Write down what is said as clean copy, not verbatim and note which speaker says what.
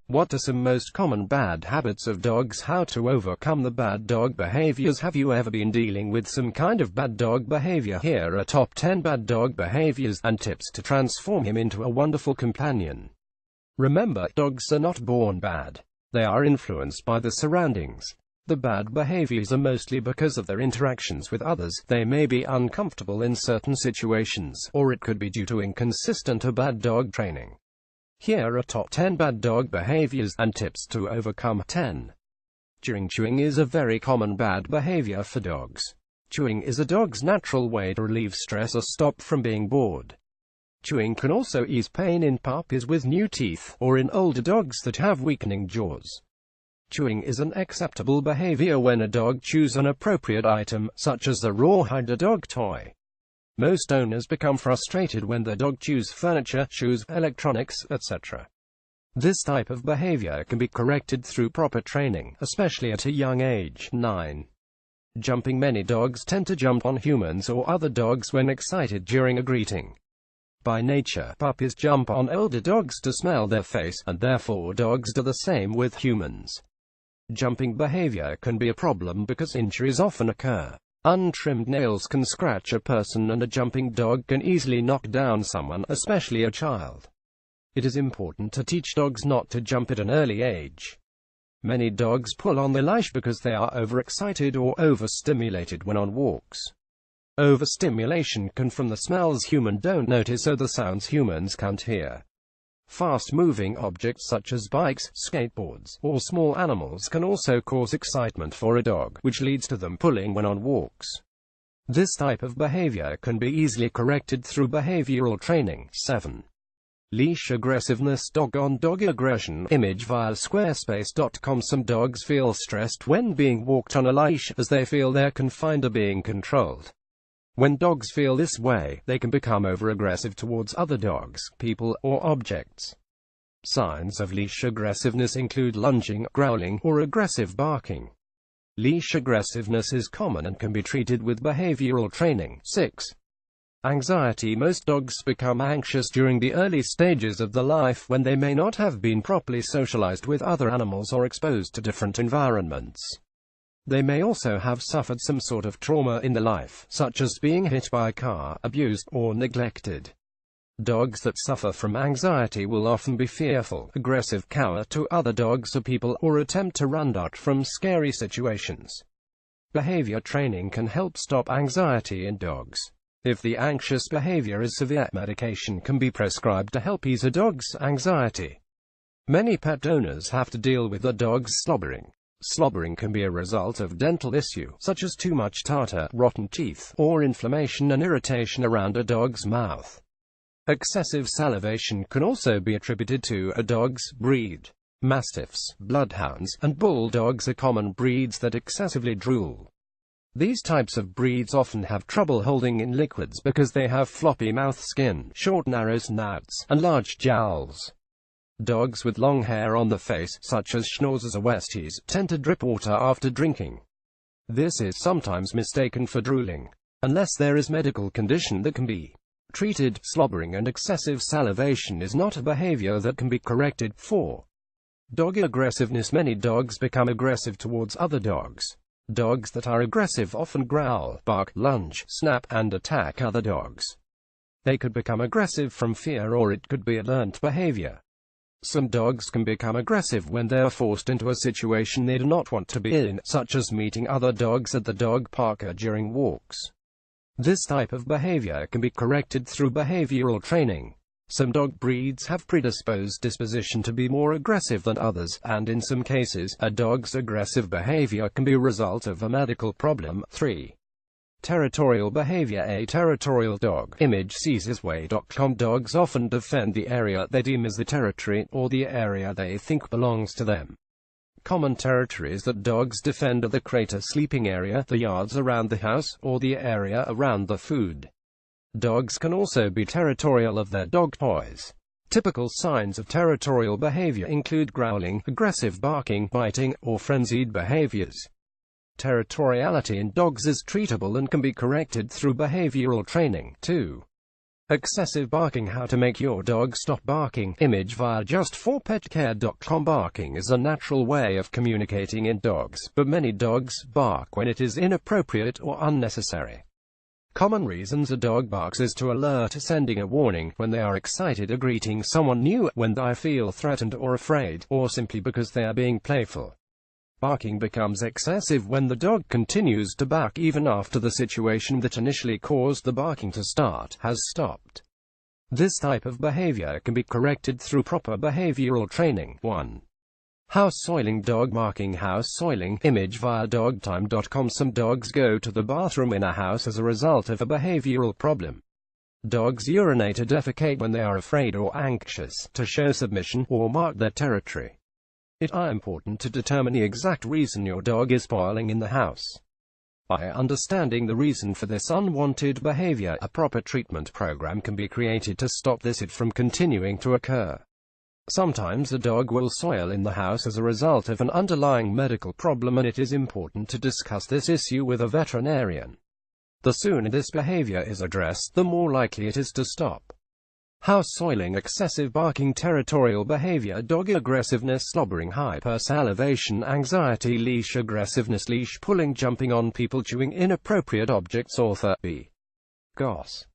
Speaker 1: What are some most common bad habits of dogs? How to overcome the bad dog behaviors? Have you ever been dealing with some kind of bad dog behavior? Here are top 10 bad dog behaviors and tips to transform him into a wonderful companion. Remember, dogs are not born bad. They are influenced by the surroundings. The bad behaviors are mostly because of their interactions with others. They may be uncomfortable in certain situations, or it could be due to inconsistent or bad dog training. Here are top 10 bad dog behaviors and tips to overcome. 10. Chewing is a very common bad behavior for dogs. Chewing is a dog's natural way to relieve stress or stop from being bored. Chewing can also ease pain in puppies with new teeth, or in older dogs that have weakening jaws. Chewing is an acceptable behavior when a dog chews an appropriate item, such as a rawhide dog toy. Most owners become frustrated when their dog chews furniture, shoes, electronics, etc. This type of behavior can be corrected through proper training, especially at a young age. 9. Jumping. Many dogs tend to jump on humans or other dogs when excited during a greeting. By nature, puppies jump on older dogs to smell their face, and therefore dogs do the same with humans. Jumping behavior can be a problem because injuries often occur. Untrimmed nails can scratch a person, and a jumping dog can easily knock down someone, especially a child. It is important to teach dogs not to jump at an early age. Many dogs pull on their leash because they are overexcited or overstimulated when on walks. Overstimulation can come from the smells humans don't notice or the sounds humans can't hear. Fast-moving objects such as bikes, skateboards, or small animals can also cause excitement for a dog, which leads to them pulling when on walks. This type of behavior can be easily corrected through behavioral training. 7. Leash aggressiveness. Dog-on-dog aggression. Image via squarespace.com. Some dogs feel stressed when being walked on a leash, as they feel their confined are being controlled. When dogs feel this way, they can become over-aggressive towards other dogs, people, or objects. Signs of leash aggressiveness include lunging, growling, or aggressive barking. Leash aggressiveness is common and can be treated with behavioral training. 6. Anxiety. Most dogs become anxious during the early stages of their life when they may not have been properly socialized with other animals or exposed to different environments. They may also have suffered some sort of trauma in their life, such as being hit by a car, abused, or neglected. Dogs that suffer from anxiety will often be fearful, aggressive, cower to other dogs or people, or attempt to run out from scary situations. Behavior training can help stop anxiety in dogs. If the anxious behavior is severe, medication can be prescribed to help ease a dog's anxiety. Many pet owners have to deal with their dog's slobbering. Slobbering can be a result of dental issue, such as too much tartar, rotten teeth, or inflammation and irritation around a dog's mouth. Excessive salivation can also be attributed to a dog's breed. Mastiffs, bloodhounds, and bulldogs are common breeds that excessively drool. These types of breeds often have trouble holding in liquids because they have floppy mouth skin, short narrow snouts, and large jowls. Dogs with long hair on the face, such as schnauzers or westies, tend to drip water after drinking. This is sometimes mistaken for drooling. Unless there is medical condition that can be treated, slobbering and excessive salivation is not a behavior that can be corrected. 4. Dog aggressiveness. Many dogs become aggressive towards other dogs. Dogs that are aggressive often growl, bark, lunge, snap, and attack other dogs. They could become aggressive from fear, or it could be a learned behavior. Some dogs can become aggressive when they are forced into a situation they do not want to be in, such as meeting other dogs at the dog park or during walks. This type of behavior can be corrected through behavioral training. Some dog breeds have predisposed disposition to be more aggressive than others, and in some cases, a dog's aggressive behavior can be a result of a medical problem. 3. Territorial behavior. A territorial dog. Image caesarsway.com. Dogs often defend the area they deem as the territory, or the area they think belongs to them. Common territories that dogs defend are the crater sleeping area, the yards around the house, or the area around the food. Dogs can also be territorial of their dog toys. Typical signs of territorial behavior include growling, aggressive barking, biting, or frenzied behaviors. Territoriality in dogs is treatable and can be corrected through behavioral training. 2. Excessive barking. How to make your dog stop barking. Image via just4petcare.com. Barking is a natural way of communicating in dogs, but many dogs bark when it is inappropriate or unnecessary. Common reasons a dog barks is to alert, sending a warning, when they are excited, or greeting someone new, when they feel threatened or afraid, or simply because they are being playful. Barking becomes excessive when the dog continues to bark even after the situation that initially caused the barking to start has stopped. This type of behavior can be corrected through proper behavioral training. 1. House soiling. Dog barking. House soiling. Image via dogtime.com. Some dogs go to the bathroom in a house as a result of a behavioral problem. Dogs urinate or defecate when they are afraid or anxious, to show submission, or mark their territory. It is important to determine the exact reason your dog is spoiling in the house. By understanding the reason for this unwanted behavior, a proper treatment program can be created to stop this from continuing to occur. Sometimes a dog will soil in the house as a result of an underlying medical problem, and it is important to discuss this issue with a veterinarian. The sooner this behavior is addressed, the more likely it is to stop. House soiling. Excessive barking. Territorial behavior. Dog aggressiveness, slobbering, hypersalivation, anxiety, leash aggressiveness, leash pulling, jumping on people, chewing inappropriate objects. Author B. Goss.